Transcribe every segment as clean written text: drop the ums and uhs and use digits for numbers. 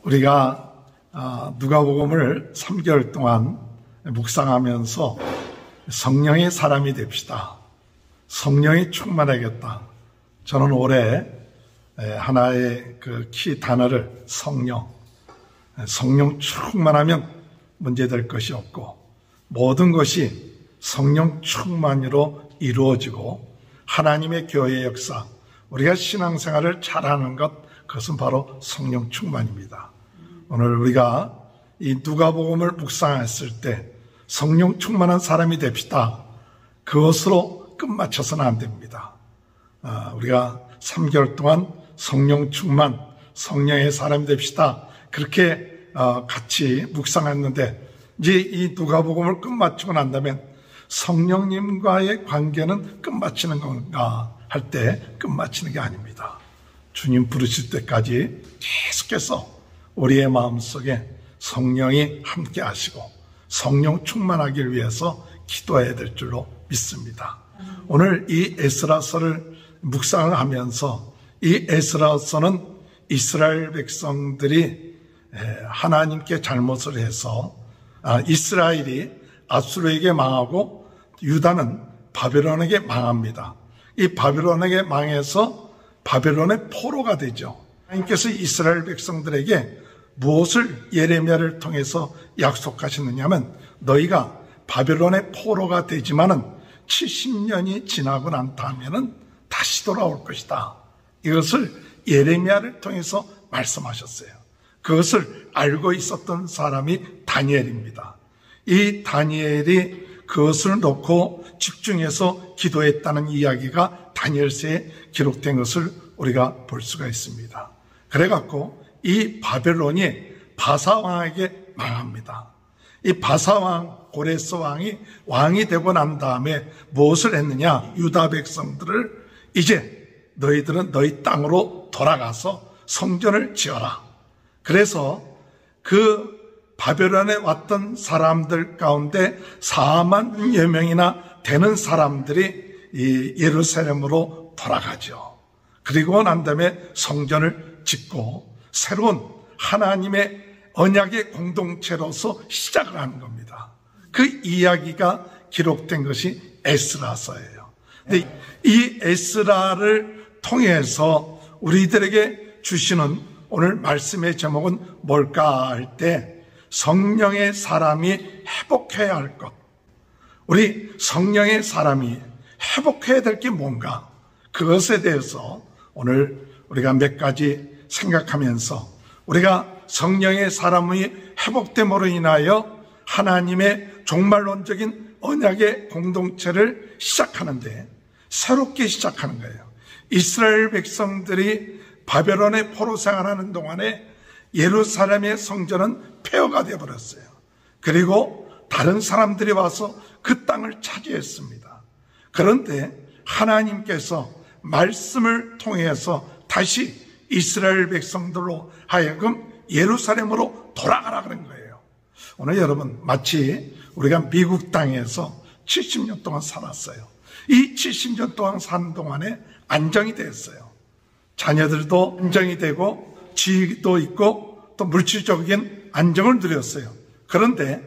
우리가 누가복음을 3개월 동안 묵상하면서 성령의 사람이 됩시다. 성령이 충만하겠다. 저는 올해 하나의 그 키 단어를 성령 충만하면 문제될 것이 없고 모든 것이 성령 충만으로 이루어지고 하나님의 교회의 역사, 우리가 신앙생활을 잘하는 것, 그것은 바로 성령 충만입니다. 오늘 우리가 이 누가복음을 묵상했을 때 성령 충만한 사람이 됩시다. 그것으로 끝마쳐서는 안 됩니다. 우리가 3개월 동안 성령 충만, 성령의 사람이 됩시다. 그렇게 같이 묵상했는데 이제 이 누가복음을 끝마치고 난 다음에 성령님과의 관계는 끝마치는 건가 할 때 끝마치는 게 아닙니다. 주님 부르실 때까지 계속해서 우리의 마음속에 성령이 함께 하시고 성령 충만하기를 위해서 기도해야 될 줄로 믿습니다. 오늘 이 에스라서를 묵상을 하면서 이 에스라서는 이스라엘 백성들이 하나님께 잘못을 해서 이스라엘이 아수르에게 망하고 유다는 바벨론에게 망합니다. 이 바벨론에게 망해서 바벨론의 포로가 되죠. 하나님께서 이스라엘 백성들에게 무엇을 예레미야를 통해서 약속하시느냐 하면 너희가 바벨론의 포로가 되지만은 70년이 지나고 난 다음에는 다시 돌아올 것이다. 이것을 예레미야를 통해서 말씀하셨어요. 그것을 알고 있었던 사람이 다니엘입니다. 이 다니엘이 그것을 놓고 집중해서 기도했다는 이야기가 다니엘서에 기록된 것을 우리가 볼 수가 있습니다. 그래갖고 이 바벨론이 바사왕에게 망합니다. 이 바사왕, 고레스 왕이 왕이 되고 난 다음에 무엇을 했느냐? 유다 백성들을 이제 너희들은 너희 땅으로 돌아가서 성전을 지어라. 그래서 그 바벨론에 왔던 사람들 가운데 4만여 명이나 되는 사람들이 이 예루살렘으로 돌아가죠. 그리고 난 다음에 성전을 짓고 새로운 하나님의 언약의 공동체로서 시작을 하는 겁니다. 그 이야기가 기록된 것이 에스라서예요. 근데 이 에스라를 통해서 우리들에게 주시는 오늘 말씀의 제목은 뭘까 할 때 성령의 사람이 회복해야 할 것. 우리 성령의 사람이 회복해야 될 게 뭔가? 그것에 대해서 오늘 우리가 몇 가지 생각하면서 우리가 성령의 사람이 회복됨으로 인하여 하나님의 종말론적인 언약의 공동체를 시작하는데 새롭게 시작하는 거예요. 이스라엘 백성들이 바벨론의 포로 생활하는 동안에 예루살렘의 성전은 폐허가 되어버렸어요. 그리고 다른 사람들이 와서 그 땅을 차지했습니다. 그런데 하나님께서 말씀을 통해서 다시 이스라엘 백성들로 하여금 예루살렘으로 돌아가라 그런 거예요. 오늘 여러분 마치 우리가 미국 땅에서 70년 동안 살았어요. 이 70년 동안 사는 동안에 안정이 됐어요. 자녀들도 안정이 되고 지위도 있고 또 물질적인 안정을 누렸어요. 그런데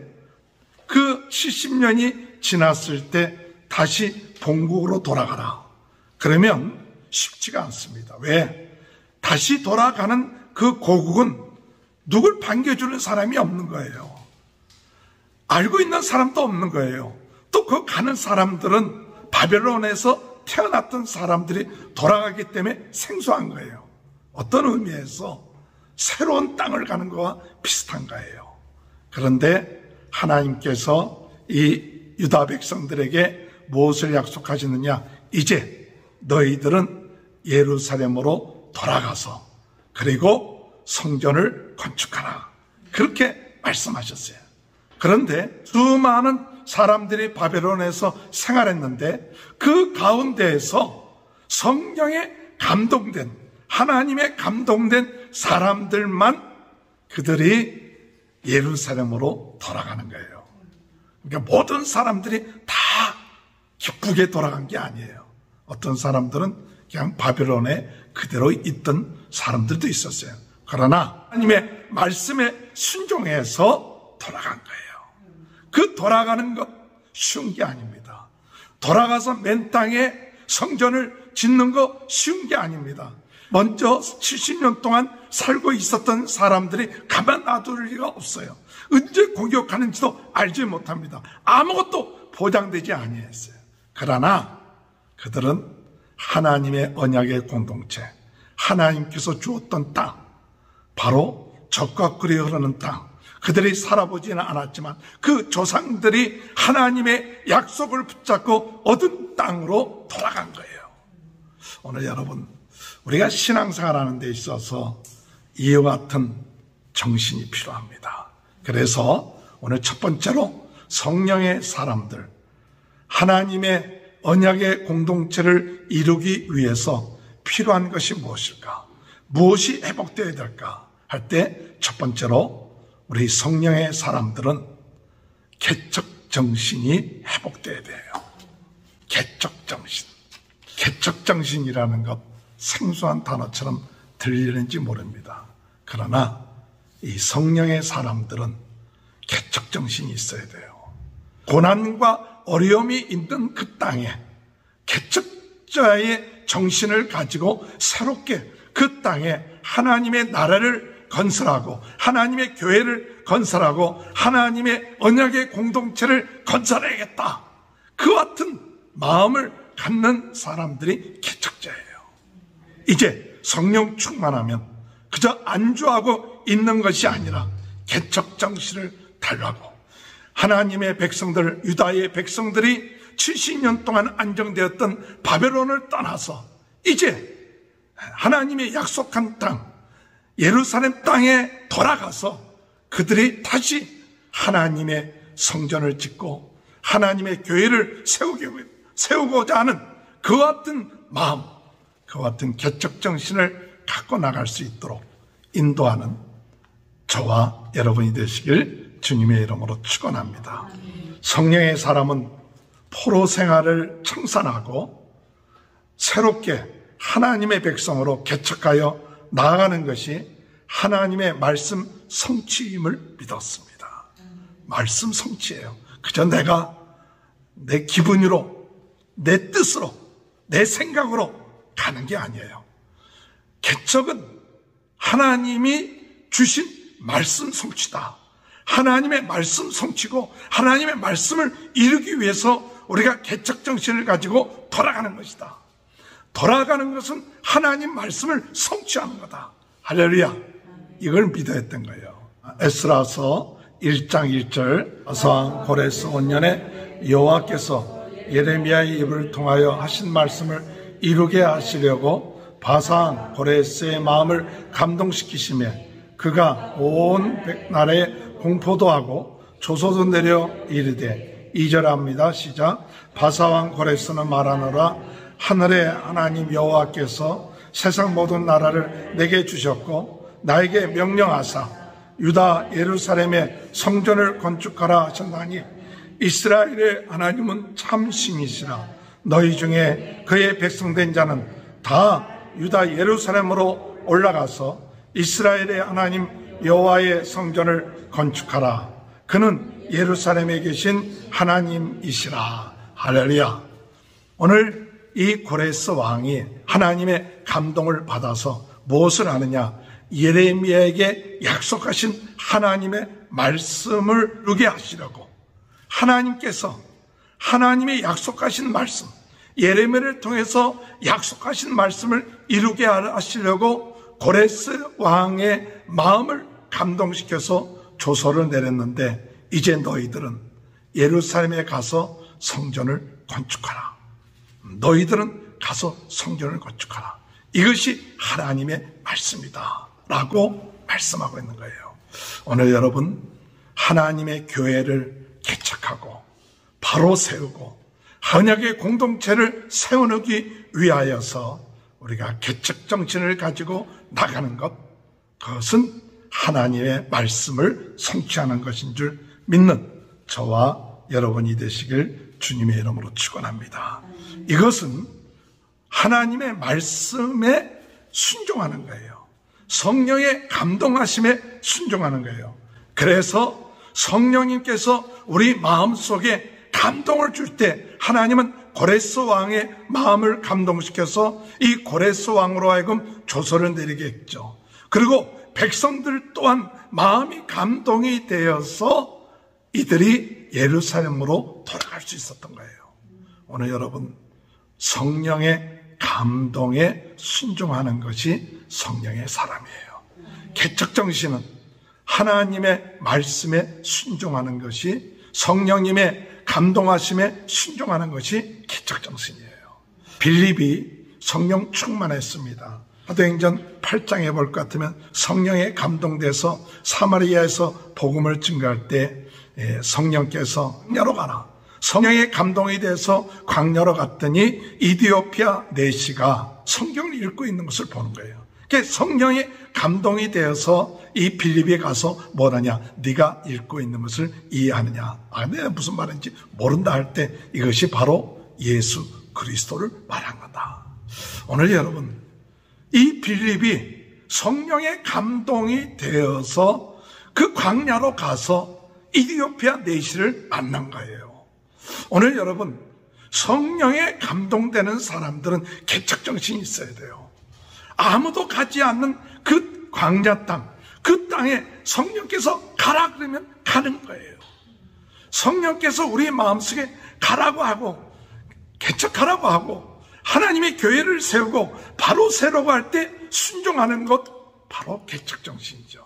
그 70년이 지났을 때 다시 본국으로 돌아가라. 그러면 쉽지가 않습니다. 왜? 다시 돌아가는 그 고국은 누굴 반겨주는 사람이 없는 거예요. 알고 있는 사람도 없는 거예요. 또 그 가는 사람들은 바벨론에서 태어났던 사람들이 돌아가기 때문에 생소한 거예요. 어떤 의미에서 새로운 땅을 가는 것과 비슷한 거예요. 그런데 하나님께서 이 유다 백성들에게 무엇을 약속하시느냐? 이제 너희들은 예루살렘으로 돌아가서 그리고 성전을 건축하라. 그렇게 말씀하셨어요. 그런데 수많은 사람들이 바벨론에서 생활했는데 그 가운데에서 성령에 감동된 하나님의 감동된 사람들만 그들이 예루살렘으로 돌아가는 거예요. 그러니까 모든 사람들이 다 기쁘게 돌아간 게 아니에요. 어떤 사람들은 그냥 바벨론에 그대로 있던 사람들도 있었어요. 그러나 하나님의 말씀에 순종해서 돌아간 거예요. 그 돌아가는 것 쉬운 게 아닙니다. 돌아가서 맨 땅에 성전을 짓는 거 쉬운 게 아닙니다. 먼저 70년 동안 살고 있었던 사람들이 가만 놔둘 리가 없어요. 언제 공격하는지도 알지 못합니다. 아무것도 보장되지 아니했어요. 그러나 그들은 하나님의 언약의 공동체, 하나님께서 주었던 땅, 바로 적과 꿀이 흐르는 땅, 그들이 살아보지는 않았지만 그 조상들이 하나님의 약속을 붙잡고 얻은 땅으로 돌아간 거예요. 오늘 여러분, 우리가 신앙생활하는 데 있어서 이와 같은 정신이 필요합니다. 그래서 오늘 첫 번째로 성령의 사람들, 하나님의 언약의 공동체를 이루기 위해서 필요한 것이 무엇일까? 무엇이 회복되어야 될까? 할 때 첫 번째로 우리 성령의 사람들은 개척정신이 회복되어야 돼요. 개척정신. 개척정신이라는 것 생소한 단어처럼 들리는지 모릅니다. 그러나 이 성령의 사람들은 개척정신이 있어야 돼요. 고난과 어려움이 있는 그 땅에 개척자의 정신을 가지고 새롭게 그 땅에 하나님의 나라를 건설하고 하나님의 교회를 건설하고 하나님의 언약의 공동체를 건설해야겠다. 그 같은 마음을 갖는 사람들이 개척자예요. 이제 성령 충만하면 그저 안주하고 있는 것이 아니라 개척 정신을 달라고 하나님의 백성들, 유다의 백성들이 70년 동안 안정되었던 바벨론을 떠나서 이제 하나님의 약속한 땅, 예루살렘 땅에 돌아가서 그들이 다시 하나님의 성전을 짓고 하나님의 교회를 세우고자 하는 그와 같은 마음, 그와 같은 개척 정신을 갖고 나갈 수 있도록 인도하는 저와 여러분이 되시길 주님의 이름으로 축원합니다. 성령의 사람은 포로 생활을 청산하고 새롭게 하나님의 백성으로 개척하여 나아가는 것이 하나님의 말씀 성취임을 믿었습니다. 말씀 성취예요. 그저 내가 내 기분으로, 내 뜻으로, 내 생각으로 가는 게 아니에요. 개척은 하나님이 주신 말씀 성취다. 하나님의 말씀 성취고 하나님의 말씀을 이루기 위해서 우리가 개척 정신을 가지고 돌아가는 것이다. 돌아가는 것은 하나님 말씀을 성취하는 거다. 할렐루야. 이걸 믿어야 했던 거예요. 에스라서 1장 1절 바사왕 고레스 5년에 여호와께서 예레미야의 입을 통하여 하신 말씀을 이루게 하시려고 바사왕 고레스의 마음을 감동시키시며 그가 온 나라에 공포도 하고 조소도 내려 이르되 2절합니다. 시작. 바사왕 고레스는 말하노라 하늘의 하나님 여호와께서 세상 모든 나라를 내게 주셨고 나에게 명령하사 유다 예루살렘의 성전을 건축하라 하셨나니 이스라엘의 하나님은 참 신이시라. 너희 중에 그의 백성된 자는 다 유다 예루살렘으로 올라가서 이스라엘의 하나님 여호와의 성전을 건축하라. 그는 예루살렘에 계신 하나님이시라. 할렐루야. 오늘 이 고레스 왕이 하나님의 감동을 받아서 무엇을 하느냐? 예레미야에게 약속하신 하나님의 말씀을 이루게 하시려고 하나님께서 하나님의 약속하신 말씀, 예레미야를 통해서 약속하신 말씀을 이루게 하시려고 고레스 왕의 마음을 감동시켜서 조서를 내렸는데 이제 너희들은 예루살렘에 가서 성전을 건축하라. 너희들은 가서 성전을 건축하라. 이것이 하나님의 말씀이다 라고 말씀하고 있는 거예요. 오늘 여러분 하나님의 교회를 개척하고 바로 세우고 언약의 공동체를 세워놓기 위하여서 우리가 개척 정신을 가지고 나가는 것, 그것은 하나님의 말씀을 성취하는 것인 줄 믿는 저와 여러분이 되시길 주님의 이름으로 축원합니다. 이것은 하나님의 말씀에 순종하는 거예요. 성령의 감동하심에 순종하는 거예요. 그래서 성령님께서 우리 마음속에 감동을 줄 때 하나님은 고레스 왕의 마음을 감동시켜서 이 고레스 왕으로 하여금 조서를 내리게 했죠. 그리고 백성들 또한 마음이 감동이 되어서 이들이 예루살렘으로 돌아갈 수 있었던 거예요. 오늘 여러분, 성령의 감동에 순종하는 것이 성령의 사람이에요. 개척정신은 하나님의 말씀에 순종하는 것이, 성령님의 감동하심에 순종하는 것이 개척정신이에요. 빌립이 성령 충만했습니다. 사도행전 8장에 볼 것 같으면 성령에 감동돼서 사마리아에서 복음을 증거할 때 성령께서 광야로 가라. 성령의 감동이 돼서 광야로 갔더니 이디오피아 내시가 성경을 읽고 있는 것을 보는 거예요. 그러니까 성령의 감동이 되어서 이 빌립에 가서 뭐라냐, 네가 읽고 있는 것을 이해하느냐, 내가 무슨 말인지 모른다 할 때 이것이 바로 예수 그리스도를 말한 거다. 오늘 여러분, 이 빌립이 성령의 감동이 되어서 그 광야로 가서 이디오피아 내시를 만난 거예요. 오늘 여러분, 성령에 감동되는 사람들은 개척정신이 있어야 돼요. 아무도 가지 않는 그 광야 땅, 그 땅에 성령께서 가라 그러면 가는 거예요. 성령께서 우리 마음속에 가라고 하고 개척하라고 하고 하나님의 교회를 세우고 바로 세우고 할 때 순종하는 것, 바로 개척정신이죠.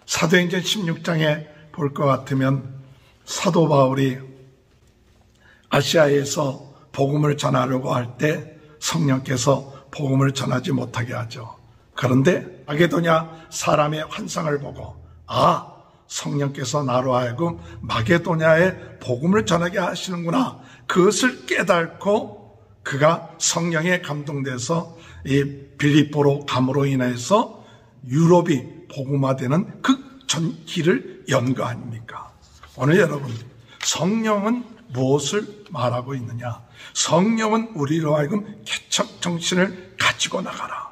사도행전 16장에 볼 것 같으면 사도 바울이 아시아에서 복음을 전하려고 할 때 성령께서 복음을 전하지 못하게 하죠. 그런데 마게도냐 사람의 환상을 보고, 성령께서 나로 하여금 마게도냐에 복음을 전하게 하시는구나, 그것을 깨닫고 그가 성령에 감동돼서 이 빌립보로 감으로 인해서 유럽이 복음화되는 그 전길을 연 거 아닙니까? 오늘 여러분, 성령은 무엇을 말하고 있느냐? 성령은 우리로 하여금 개척 정신을 가지고 나가라.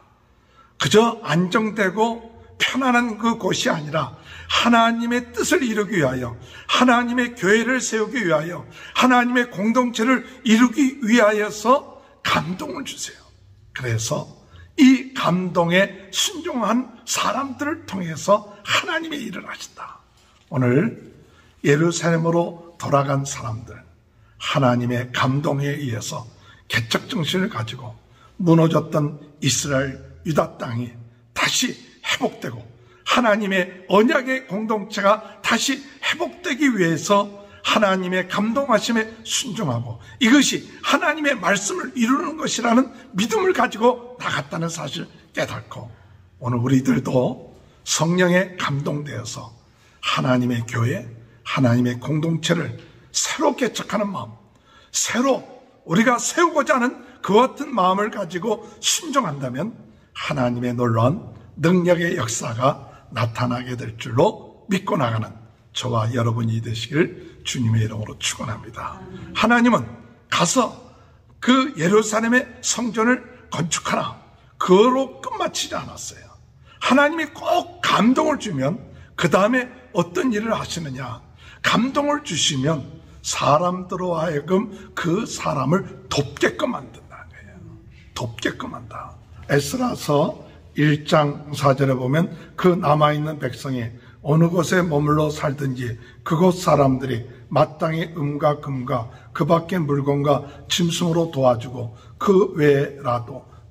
그저 안정되고 편안한 그 곳이 아니라 하나님의 뜻을 이루기 위하여, 하나님의 교회를 세우기 위하여, 하나님의 공동체를 이루기 위하여서 감동을 주세요. 그래서 이 감동에 순종한 사람들을 통해서 하나님의 일을 하신다. 오늘 예루살렘으로 돌아간 사람들, 하나님의 감동에 의해서 개척정신을 가지고 무너졌던 이스라엘 유다 땅이 다시 회복되고 하나님의 언약의 공동체가 다시 회복되기 위해서 하나님의 감동하심에 순종하고 이것이 하나님의 말씀을 이루는 것이라는 믿음을 가지고 나갔다는 사실 깨닫고, 오늘 우리들도 성령에 감동되어서 하나님의 교회, 하나님의 공동체를 새로 개척하는 마음, 새로 우리가 세우고자 하는 그 같은 마음을 가지고 순종한다면 하나님의 놀라운 능력의 역사가 나타나게 될 줄로 믿고 나가는 저와 여러분이 되시길 주님의 이름으로 축원합니다. 하나님은 가서 그 예루살렘의 성전을 건축하라, 그거로 끝마치지 않았어요. 하나님이 꼭 감동을 주면 그 다음에 어떤 일을 하시느냐, 감동을 주시면 사람들로 하여금 그 사람을 돕게끔 만든다는 거예요. 돕게끔 한다. 에스라서 1장 4절에 보면 그 남아있는 백성이 어느 곳에 머물러 살든지 그곳 사람들이 마땅히 음과 금과 그 밖의 물건과 짐승으로 도와주고 그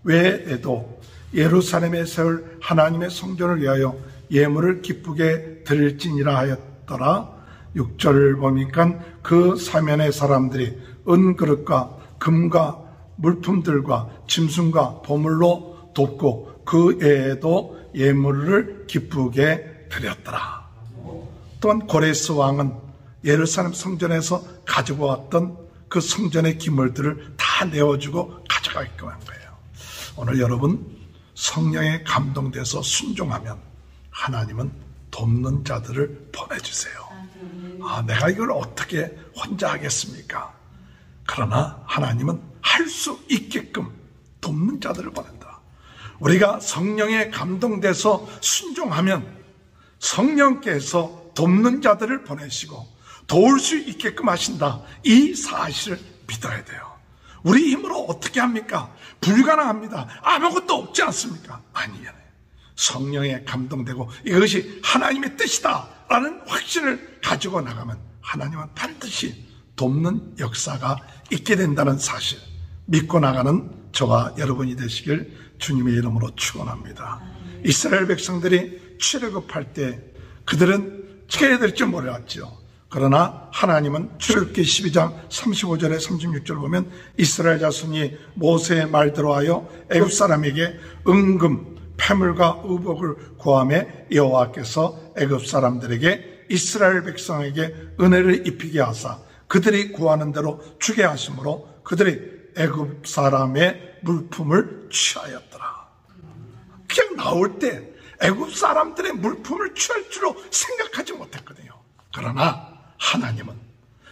외에도 예루살렘에 세울 하나님의 성전을 위하여 예물을 기쁘게 드릴지니라 하였더라. 6절을 보니까 그 사면의 사람들이 은그릇과 금과 물품들과 짐승과 보물로 돕고 그 외에도 예물을 기쁘게 드렸더라. 또한 고레스 왕은 예루살렘 성전에서 가지고 왔던 그 성전의 기물들을 다 내어주고 가져가게끔 한 거예요. 오늘 여러분, 성령에 감동돼서 순종하면 하나님은 돕는 자들을 보내주세요. 내가 이걸 어떻게 혼자 하겠습니까? 그러나 하나님은 할 수 있게끔 돕는 자들을 보낸다. 우리가 성령에 감동돼서 순종하면 성령께서 돕는 자들을 보내시고 도울 수 있게끔 하신다. 이 사실을 믿어야 돼요. 우리 힘으로 어떻게 합니까? 불가능합니다. 아무것도 없지 않습니까? 아니에요. 성령에 감동되고 이것이 하나님의 뜻이다 라는 확신을 가지고 나가면 하나님은 반드시 돕는 역사가 있게 된다는 사실 믿고 나가는 저와 여러분이 되시길 주님의 이름으로 축원합니다. 이스라엘 백성들이 출애굽할 때 그들은 어떻게 해야 될지 몰랐죠. 그러나 하나님은 출애굽기 12장 35절에 36절을 보면 이스라엘 자손이 모세의 말대로 하여 애굽 사람에게 은금, 패물과 의복을 구하매 여호와께서 애굽 사람들에게 이스라엘 백성에게 은혜를 입히게 하사 그들이 구하는 대로 주게 하심으로 그들이 애굽 사람의 물품을 취하였더라. 그냥 나올 때 애굽 사람들의 물품을 취할 줄로 생각하지 못했거든요. 그러나 하나님은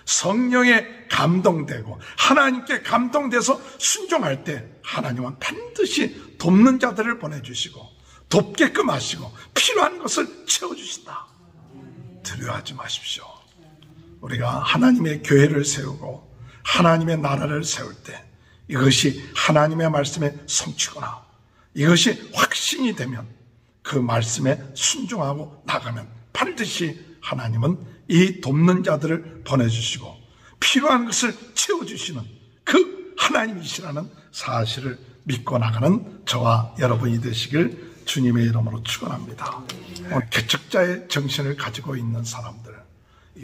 성령에 감동되고 하나님께 감동돼서 순종할 때 하나님은 반드시 돕는 자들을 보내주시고 돕게끔 하시고 필요한 것을 채워주신다. 두려워하지 마십시오. 우리가 하나님의 교회를 세우고 하나님의 나라를 세울 때 이것이 하나님의 말씀에 성취구나, 이것이 확신이 되면 그 말씀에 순종하고 나가면 반드시 하나님은 이 돕는 자들을 보내주시고 필요한 것을 채워주시는 그 하나님이시라는 사실을 믿고 나가는 저와 여러분이 되시길 주님의 이름으로 축원합니다. 개척자의 정신을 가지고 있는 사람들,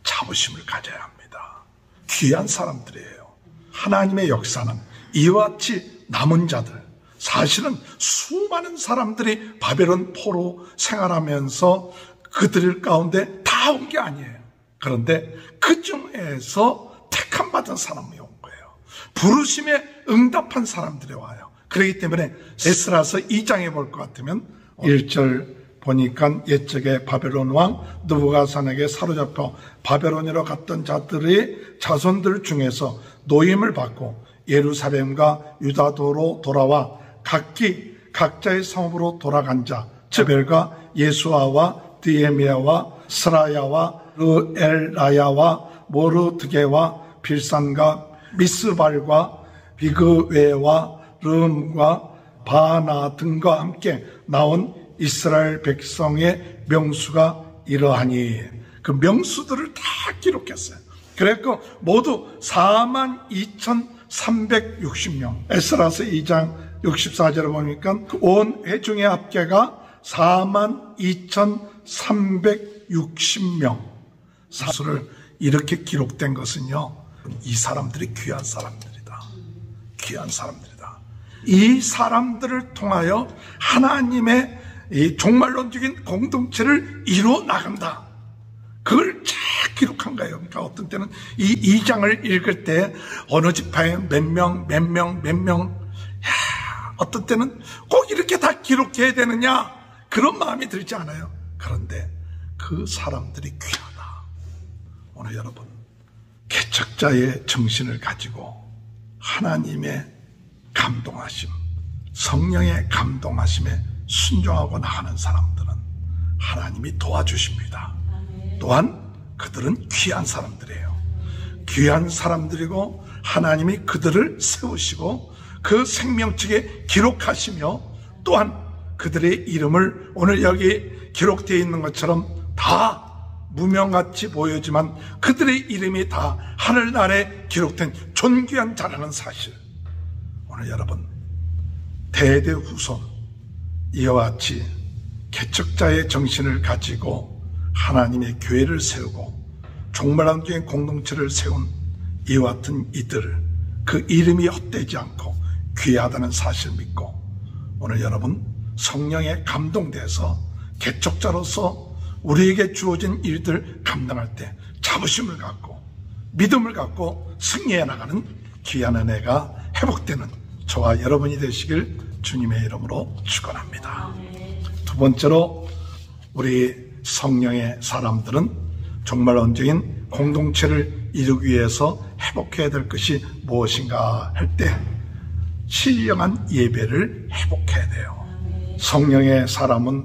자부심을 가져야 합니다. 귀한 사람들이에요. 하나님의 역사는 이와 같이 남은 자들, 사실은 수많은 사람들이 바벨론 포로 생활하면서 그들 가운데 다 온 게 아니에요. 그런데 그 중에서 택함 받은 사람이 온 거예요. 부르심에 응답한 사람들이 와요. 그렇기 때문에 에스라서 2장에 볼 것 같으면 1절 보니까 옛적에 바벨론 왕 느부갓네살에게 사로잡혀 바벨론으로 갔던 자들의 자손들 중에서 노임을 받고 예루살렘과 유다도로 돌아와 각기 각자의 성읍으로 돌아간 자, 즈벨과 예수아와 디에미아와 스라야와 르엘라야와 모르드게와 빌산과 미스발과 비그웨와 르음과 바나 등과 함께 나온 이스라엘 백성의 명수가 이러하니, 그 명수들을 다 기록했어요. 그래서 모두 42,360명. 에스라서 2장 64절을 보니까 온 회중의 합계가 42,360명. 사수를 이렇게 기록된 것은요, 이 사람들이 귀한 사람들이다. 귀한 사람들이다. 이 사람들을 통하여 하나님의 이 종말론적인 공동체를 이루어 나간다. 그걸 잘 기록한 거예요. 그러니까 어떤 때는 이 2장을 읽을 때 어느 지파에 몇 명, 어떤 때는 꼭 이렇게 다 기록해야 되느냐, 그런 마음이 들지 않아요. 그런데 그 사람들이 귀하다. 오늘 여러분, 개척자의 정신을 가지고 하나님의 감동하심, 성령의 감동하심에 순종하고 나가는 사람들은 하나님이 도와주십니다. 또한 그들은 귀한 사람들이에요. 귀한 사람들이고 하나님이 그들을 세우시고 그 생명책에 기록하시며 또한 그들의 이름을 오늘 여기 기록되어 있는 것처럼 다 무명같이 보이지만 그들의 이름이 다 하늘나라에 기록된 존귀한 자라는 사실, 오늘 여러분 대대후손 이와 같이 개척자의 정신을 가지고 하나님의 교회를 세우고 종말론적인 공동체를 세운 이와 같은 이들, 그 이름이 헛되지 않고 귀하다는 사실을 믿고 오늘 여러분 성령에 감동돼서 개척자로서 우리에게 주어진 일들 감당할 때 자부심을 갖고 믿음을 갖고 승리해 나가는 귀한 은혜가 회복되는 저와 여러분이 되시길 주님의 이름으로 축원합니다. 두 번째로, 우리 성령의 사람들은 정말 언제인 공동체를 이루기 위해서 회복해야 될 것이 무엇인가 할 때 신령한 예배를 회복해야 돼요. 성령의 사람은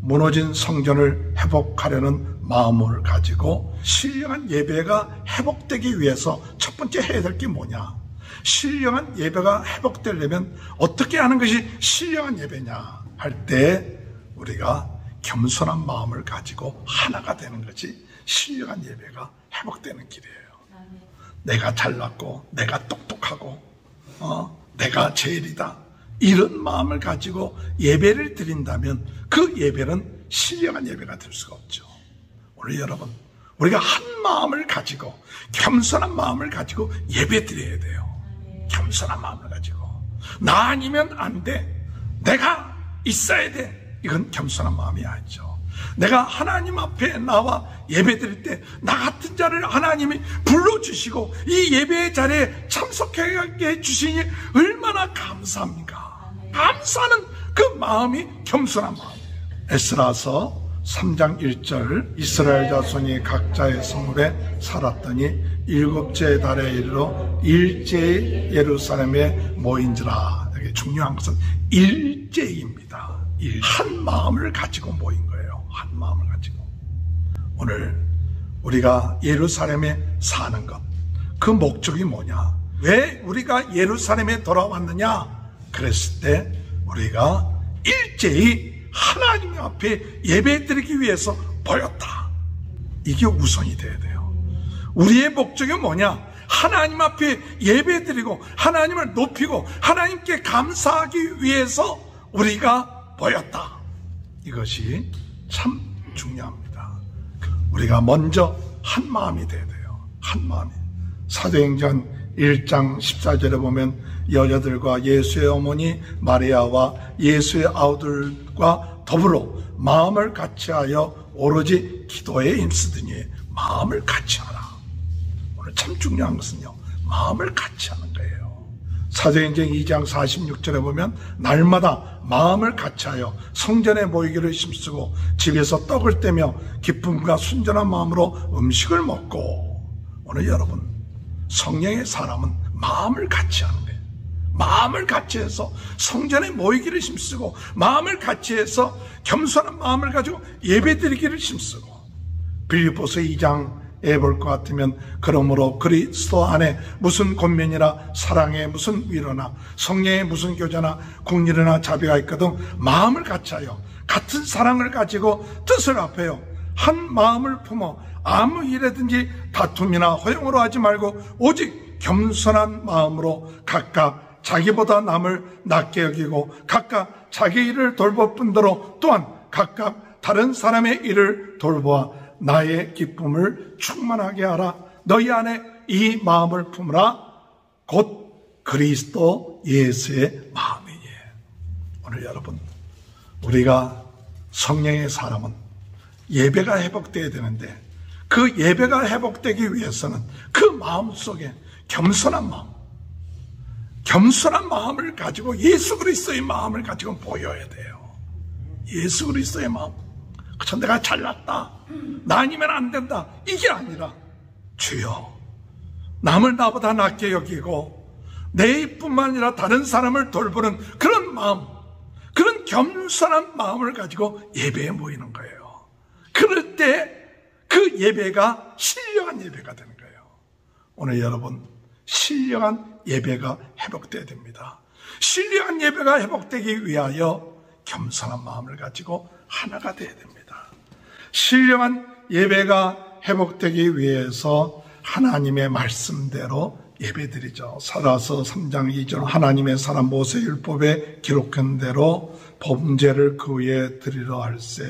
무너진 성전을 회복하려는 마음을 가지고 신령한 예배가 회복되기 위해서 첫 번째 해야 될 게 뭐냐? 신령한 예배가 회복되려면 어떻게 하는 것이 신령한 예배냐 할 때 우리가 겸손한 마음을 가지고 하나가 되는 것이 신령한 예배가 회복되는 길이에요. 내가 잘났고 내가 똑똑하고 내가 제일이다 이런 마음을 가지고 예배를 드린다면 그 예배는 신령한 예배가 될 수가 없죠. 오늘 여러분, 우리가 한 마음을 가지고 겸손한 마음을 가지고 예배 드려야 돼요. 겸손한 마음을 가지고 나 아니면 안 돼, 내가 있어야 돼, 이건 겸손한 마음이 아니죠. 내가 하나님 앞에 나와 예배 드릴 때 나 같은 자를 하나님이 불러주시고 이 예배의 자리에 참석하게 해주시니 얼마나 감사합니까? 감사하는 그 마음이 겸손한 마음이에요. 에스라서 3장 1절 이스라엘 자손이 각자의 성읍에 살았더니 7째 달에 이르러 일제히 예루살렘에 모인지라. 여기 중요한 것은 일제입니다. 한 마음을 가지고 모인 거예요. 한 마음을 가지고. 오늘 우리가 예루살렘에 사는 것, 그 목적이 뭐냐? 왜 우리가 예루살렘에 돌아왔느냐? 그랬을 때 우리가 일제히 하나님 앞에 예배드리기 위해서 모였다. 이게 우선이 돼야 돼요. 우리의 목적이 뭐냐? 하나님 앞에 예배드리고 하나님을 높이고 하나님께 감사하기 위해서 우리가 모였다. 이것이 참 중요합니다. 우리가 먼저 한 마음이 돼야 돼요. 한 마음이. 사도행전 1장 14절에 보면 여자들과 예수의 어머니 마리아와 예수의 아우들과 더불어 마음을 같이하여 오로지 기도에 힘쓰더니 마음을 같이하라. 오늘 참 중요한 것은요, 마음을 같이하는 거예요. 사도행전 2장 46절에 보면 날마다 마음을 같이하여 성전에 모이기를 힘쓰고 집에서 떡을 떼며 기쁨과 순전한 마음으로 음식을 먹고. 오늘 여러분, 성령의 사람은 마음을 같이하는 거예요. 마음을 같이해서 성전에 모이기를 힘쓰고 마음을 같이해서 겸손한 마음을 가지고 예배드리기를 힘쓰고. 빌립보서 2장에 볼 것 같으면 그러므로 그리스도 안에 무슨 권면이나 사랑에 무슨 위로나 성령에 무슨 교제나 국리나 자비가 있거든 마음을 같이하여 같은 사랑을 가지고 뜻을 합하여 한 마음을 품어 아무 일에든지 다툼이나 허용으로 하지 말고 오직 겸손한 마음으로 각각 자기보다 남을 낮게 여기고 각각 자기 일을 돌볼 뿐더러 또한 각각 다른 사람의 일을 돌보아 나의 기쁨을 충만하게 하라. 너희 안에 이 마음을 품으라. 곧 그리스도 예수의 마음이니. 오늘 여러분, 우리가 성령의 사람은 예배가 회복되어야 되는데 그 예배가 회복되기 위해서는 그 마음속에 겸손한 마음, 겸손한 마음을 가지고 예수 그리스도의 마음을 가지고 보여야 돼요. 예수 그리스도의 마음. 그쵸, 내가 잘났다, 나 아니면 안 된다, 이게 아니라 주여 남을 나보다 낮게 여기고 내 일뿐만 아니라 다른 사람을 돌보는 그런 마음, 그런 겸손한 마음을 가지고 예배에 모이는 거예요. 그럴 때 그 예배가 신령한 예배가 되는 거예요. 오늘 여러분, 신령한 예배가 회복되어야 됩니다. 신령한 예배가 회복되기 위하여 겸손한 마음을 가지고 하나가 되어야 됩니다. 신령한 예배가 회복되기 위해서 하나님의 말씀대로 예배드리죠. 사라서 3장 2절 하나님의 사람 모세율법에 기록한 대로 범죄를 그 위에 드리러 할세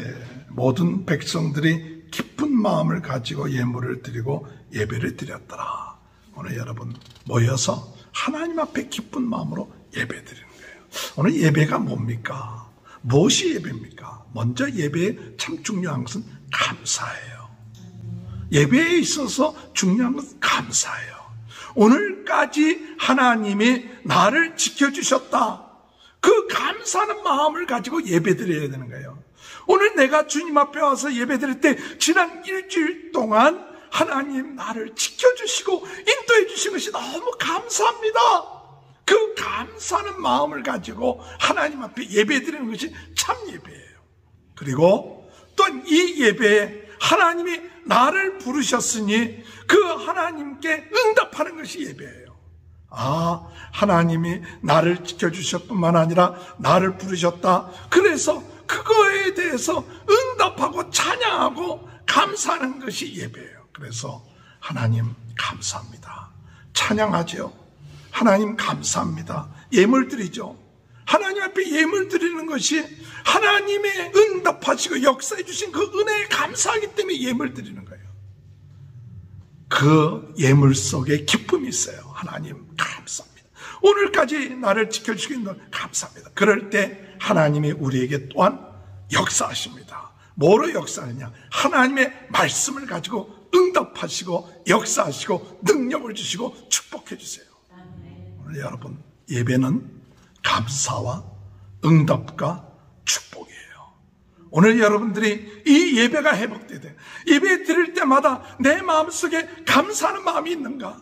모든 백성들이 기쁜 마음을 가지고 예물을 드리고 예배를 드렸더라. 오늘 여러분 모여서 하나님 앞에 기쁜 마음으로 예배 드리는 거예요. 오늘 예배가 뭡니까? 무엇이 예배입니까? 먼저 예배에 참 중요한 것은 감사예요. 예배에 있어서 중요한 것은 감사예요. 오늘까지 하나님이 나를 지켜주셨다. 그 감사하는 마음을 가지고 예배 드려야 되는 거예요. 오늘 내가 주님 앞에 와서 예배 드릴 때 지난 일주일 동안 하나님 나를 지켜주시고 인도해 주신 것이 너무 감사합니다. 그 감사하는 마음을 가지고 하나님 앞에 예배드리는 것이 참 예배예요. 그리고 또한 이 예배에 하나님이 나를 부르셨으니 그 하나님께 응답하는 것이 예배예요. 아, 하나님이 나를 지켜주셨을 뿐만 아니라 나를 부르셨다. 그래서 그거에 대해서 응답하고 찬양하고 감사하는 것이 예배예요. 그래서 하나님 감사합니다. 찬양하죠. 하나님 감사합니다. 예물 드리죠. 하나님 앞에 예물 드리는 것이 하나님의 응답하시고 역사해 주신 그 은혜에 감사하기 때문에 예물 드리는 거예요. 그 예물 속에 기쁨이 있어요. 하나님 감사합니다. 오늘까지 나를 지켜주신 것 감사합니다. 그럴 때 하나님이 우리에게 또한 역사하십니다. 뭐로 역사하느냐? 하나님의 말씀을 가지고 응답하시고 역사하시고 능력을 주시고 축복해 주세요. 오늘 여러분, 예배는 감사와 응답과 축복이에요. 오늘 여러분들이 이 예배가 회복돼야 돼요. 예배 드릴 때마다 내 마음속에 감사하는 마음이 있는가?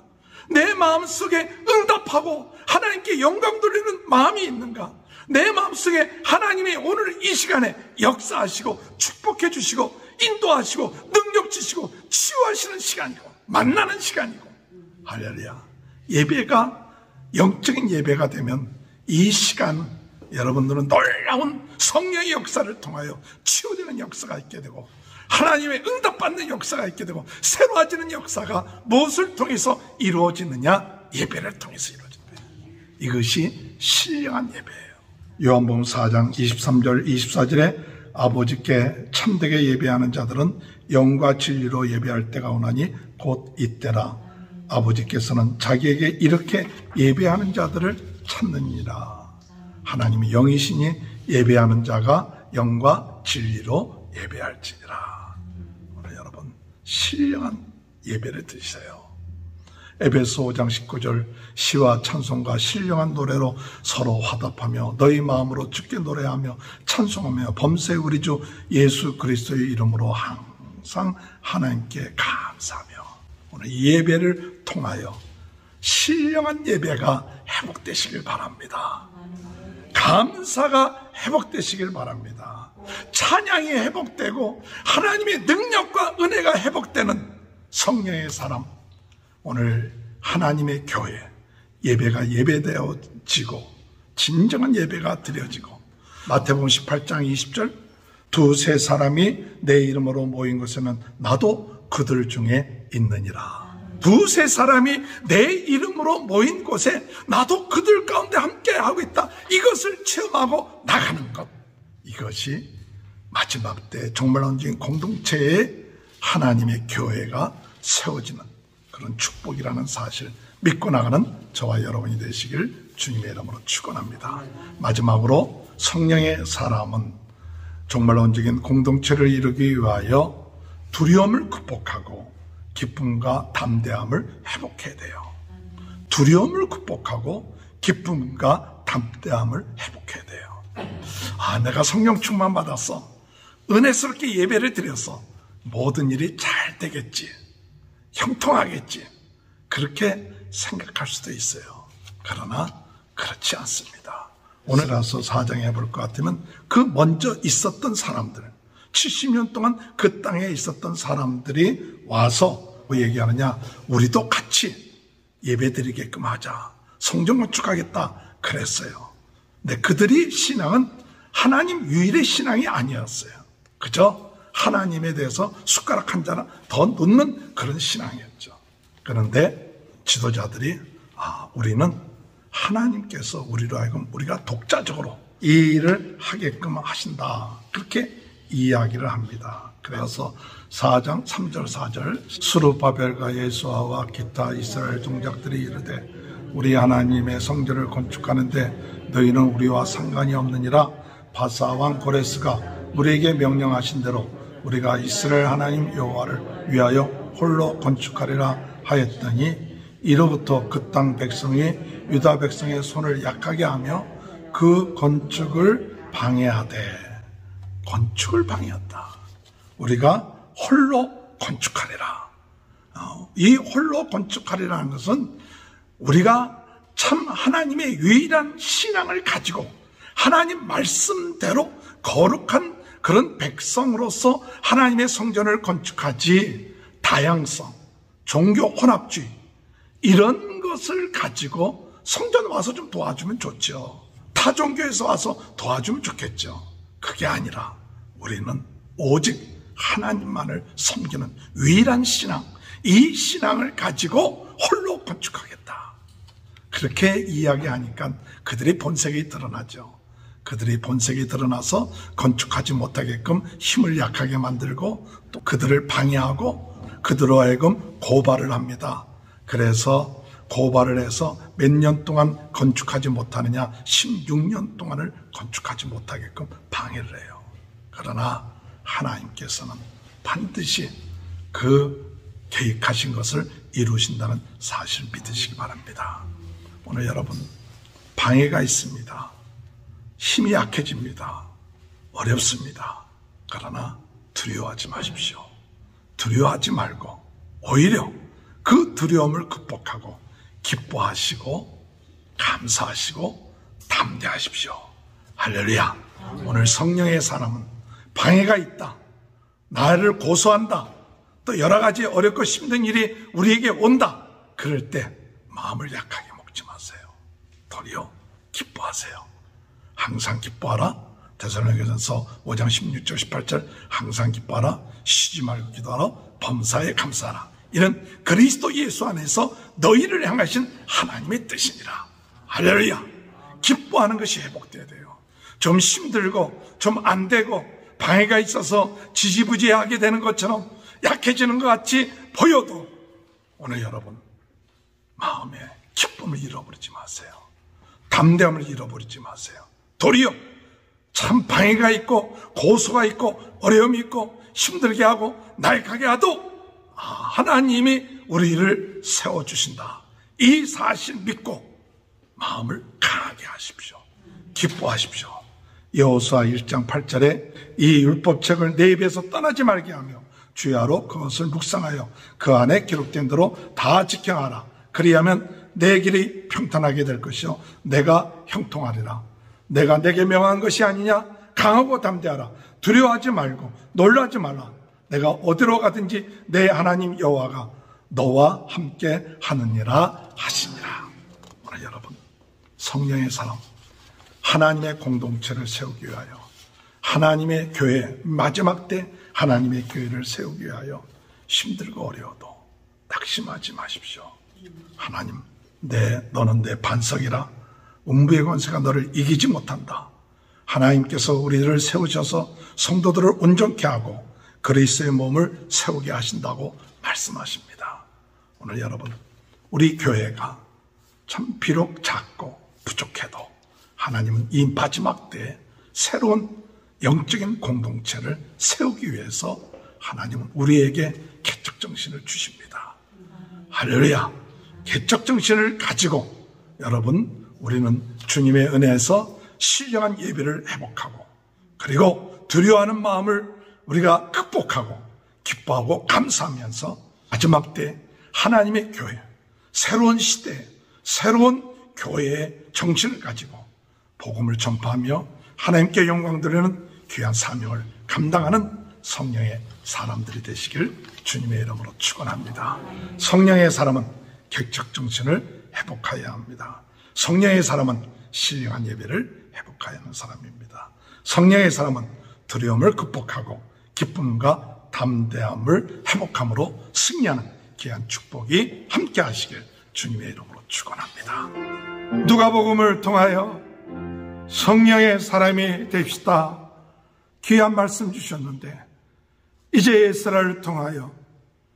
내 마음속에 응답하고 하나님께 영광 돌리는 마음이 있는가? 내 마음속에 하나님이 오늘 이 시간에 역사하시고 축복해 주시고 인도하시고 능력 주시고 치유하시는 시간이고 만나는 시간이고, 할렐루야. 예배가 영적인 예배가 되면 이 시간 여러분들은 놀라운 성령의 역사를 통하여 치유되는 역사가 있게 되고 하나님의 응답받는 역사가 있게 되고 새로워지는 역사가 무엇을 통해서 이루어지느냐? 예배를 통해서 이루어진다. 이것이 신령한 예배예요. 요한복음 4장 23절 24절에 아버지께 참되게 예배하는 자들은 영과 진리로 예배할 때가 오나니 곧 이때라. 아버지께서는 자기에게 이렇게 예배하는 자들을 찾느니라. 하나님이 영이시니 예배하는 자가 영과 진리로 예배할지니라. 오늘 여러분, 신령한 예배를 드리세요. 에베소 5장 19절 시와 찬송과 신령한 노래로 서로 화답하며 너희 마음으로 주께 노래하며 찬송하며 범세 우리 주 예수 그리스도의 이름으로 항상 하나님께 감사하며. 오늘 이 예배를 통하여 신령한 예배가 회복되시길 바랍니다. 감사가 회복되시길 바랍니다. 찬양이 회복되고 하나님의 능력과 은혜가 회복되는 성령의 사람, 오늘 하나님의 교회 예배가 예배되어지고 진정한 예배가 드려지고, 마태복음 18장 20절 두세 사람이 내 이름으로 모인 곳에는 나도 그들 중에 있느니라. 두세 사람이 내 이름으로 모인 곳에 나도 그들 가운데 함께 하고 있다. 이것을 체험하고 나가는 것, 이것이 마지막 때 정말 온전한 공동체의 하나님의 교회가 세워지는 그런 축복이라는 사실 믿고 나가는 저와 여러분이 되시길 주님의 이름으로 축원합니다. 마지막으로 성령의 사람은 정말 온전한 공동체를 이루기 위하여 두려움을 극복하고 기쁨과 담대함을 회복해야 돼요. 두려움을 극복하고 기쁨과 담대함을 회복해야 돼요. 아, 내가 성령 충만 받았어. 은혜스럽게 예배를 드렸어. 모든 일이 잘 되겠지. 형통하겠지. 그렇게 생각할 수도 있어요. 그러나 그렇지 않습니다. 오늘 가서 4장에 해볼 것 같으면 그 먼저 있었던 사람들, 70년 동안 그 땅에 있었던 사람들이 와서 뭐 얘기하느냐? 우리도 같이 예배드리게끔 하자. 성전 건축하겠다. 그랬어요. 근데 그들이 신앙은 하나님 유일의 신앙이 아니었어요. 그저 하나님에 대해서 숟가락 한 잔 더 넣는 그런 신앙이었죠. 그런데 지도자들이 우리는 하나님께서 우리로 하여금 우리가 독자적으로 이 일을 하게끔 하신다. 그렇게 이야기를 합니다. 그래서 4장 3절 4절 스룹바벨과 예수아와 기타 이스라엘 종작들이 이르되 우리 하나님의 성전을 건축하는데 너희는 우리와 상관이 없느니라. 바사 왕 고레스가 우리에게 명령하신 대로 우리가 이스라엘 하나님 여호와를 위하여 홀로 건축하리라 하였더니 이로부터 그 땅 백성이 유다 백성의 손을 약하게 하며 그 건축을 방해하되, 건축을 방해했다. 우리가 홀로 건축하리라. 이 홀로 건축하리라는 것은 우리가 참 하나님의 유일한 신앙을 가지고 하나님 말씀대로 거룩한 그런 백성으로서 하나님의 성전을 건축하지, 다양성, 종교 혼합주의 이런 것을 가지고 성전 와서 좀 도와주면 좋죠. 타 종교에서 와서 도와주면 좋겠죠. 그게 아니라 우리는 오직 하나님만을 섬기는 유일한 신앙, 이 신앙을 가지고 홀로 건축하겠다. 그렇게 이야기하니까 그들의 본색이 드러나죠. 그들의 본색이 드러나서 건축하지 못하게끔 힘을 약하게 만들고 또 그들을 방해하고 그들로 하여금 고발을 합니다. 그래서 고발을 해서 몇 년 동안 건축하지 못하느냐, 16년 동안을 건축하지 못하게끔 방해를 해요. 그러나 하나님께서는 반드시 그 계획하신 것을 이루신다는 사실을 믿으시기 바랍니다. 오늘 여러분, 방해가 있습니다. 힘이 약해집니다. 어렵습니다. 그러나 두려워하지 마십시오. 두려워하지 말고 오히려 그 두려움을 극복하고 기뻐하시고 감사하시고 담대하십시오. 할렐루야. 오늘 성령의 사람은 방해가 있다, 나를 고소한다, 또 여러 가지 어렵고 힘든 일이 우리에게 온다, 그럴 때 마음을 약하게 먹지 마세요. 도리어 기뻐하세요. 항상 기뻐하라. 데살로니가전서 5장 16절 18절 항상 기뻐하라. 쉬지 말고 기도하라. 범사에 감사하라. 이는 그리스도 예수 안에서 너희를 향하신 하나님의 뜻이니라. 할렐루야. 기뻐하는 것이 회복돼야 돼요. 좀 힘들고 좀 안 되고 방해가 있어서 지지부지하게 되는 것처럼 약해지는 것 같이 보여도 오늘 여러분 마음에 기쁨을 잃어버리지 마세요. 담대함을 잃어버리지 마세요. 도리어 참 방해가 있고 고소가 있고 어려움이 있고 힘들게 하고 나약하게 하도 하나님이 우리를 세워주신다, 이 사실 믿고 마음을 강하게 하십시오. 기뻐하십시오. 여호수아 1장 8절에 이 율법책을 내 입에서 떠나지 말게 하며 주야로 그것을 묵상하여 그 안에 기록된 대로 다 지켜하라. 그리하면 내 길이 평탄하게 될 것이요 내가 형통하리라. 내가 내게 명한 것이 아니냐? 강하고 담대하라. 두려워하지 말고 놀라지 말라. 내가 어디로 가든지 내 하나님 여호와가 너와 함께 하느니라 하시니라. 오늘 여러분, 성령의 사람, 하나님의 공동체를 세우기 위하여, 하나님의 교회, 마지막 때 하나님의 교회를 세우기 위하여 힘들고 어려워도 낙심하지 마십시오. 하나님, 너는 내 반석이라. 음부의 권세가 너를 이기지 못한다. 하나님께서 우리를 세우셔서 성도들을 온전케 하고 그리스도의 몸을 세우게 하신다고 말씀하십니다. 오늘 여러분, 우리 교회가 참 비록 작고 부족해도 하나님은 이 마지막 때에 새로운 영적인 공동체를 세우기 위해서 하나님은 우리에게 개척정신을 주십니다. 할렐루야. 개척정신을 가지고 여러분, 우리는 주님의 은혜에서 신령한 예배를 회복하고, 그리고 두려워하는 마음을 우리가 극복하고 기뻐하고 감사하면서 마지막 때 하나님의 교회, 새로운 시대, 새로운 교회의 정신을 가지고 복음을 전파하며 하나님께 영광 드리는 귀한 사명을 감당하는 성령의 사람들이 되시길 주님의 이름으로 축원합니다. 성령의 사람은 객적 정신을 회복해야 합니다. 성령의 사람은 신령한 예배를 회복해야 하는 사람입니다. 성령의 사람은 두려움을 극복하고 기쁨과 담대함을 회복함으로 승리하는 귀한 축복이 함께 하시길 주님의 이름으로 축원합니다. 누가복음을 통하여 성령의 사람이 됩시다. 귀한 말씀 주셨는데 이제 에스라를 통하여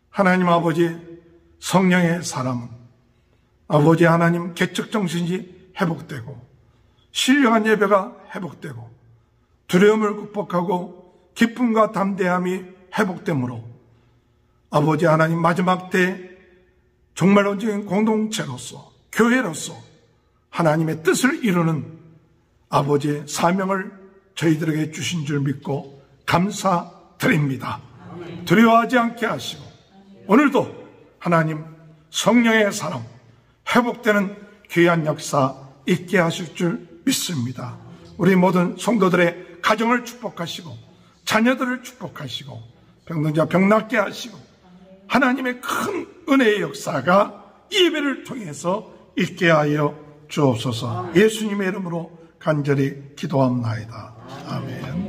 하나님 아버지 성령의 사람은 아버지 하나님 개척정신이 회복되고 신령한 예배가 회복되고 두려움을 극복하고 기쁨과 담대함이 회복되므로 아버지 하나님 마지막 때 정말 온전한 공동체로서 교회로서 하나님의 뜻을 이루는 아버지의 사명을 저희들에게 주신 줄 믿고 감사드립니다. 두려워하지 않게 하시고 오늘도 하나님 성령의 사람, 회복되는 귀한 역사 있게 하실 줄 믿습니다. 우리 모든 성도들의 가정을 축복하시고 자녀들을 축복하시고 병든자 병 낫게 하시고 하나님의 큰 은혜의 역사가 이 예배를 통해서 있게 하여 주옵소서. 예수님의 이름으로 간절히 기도합나이다. 아멘.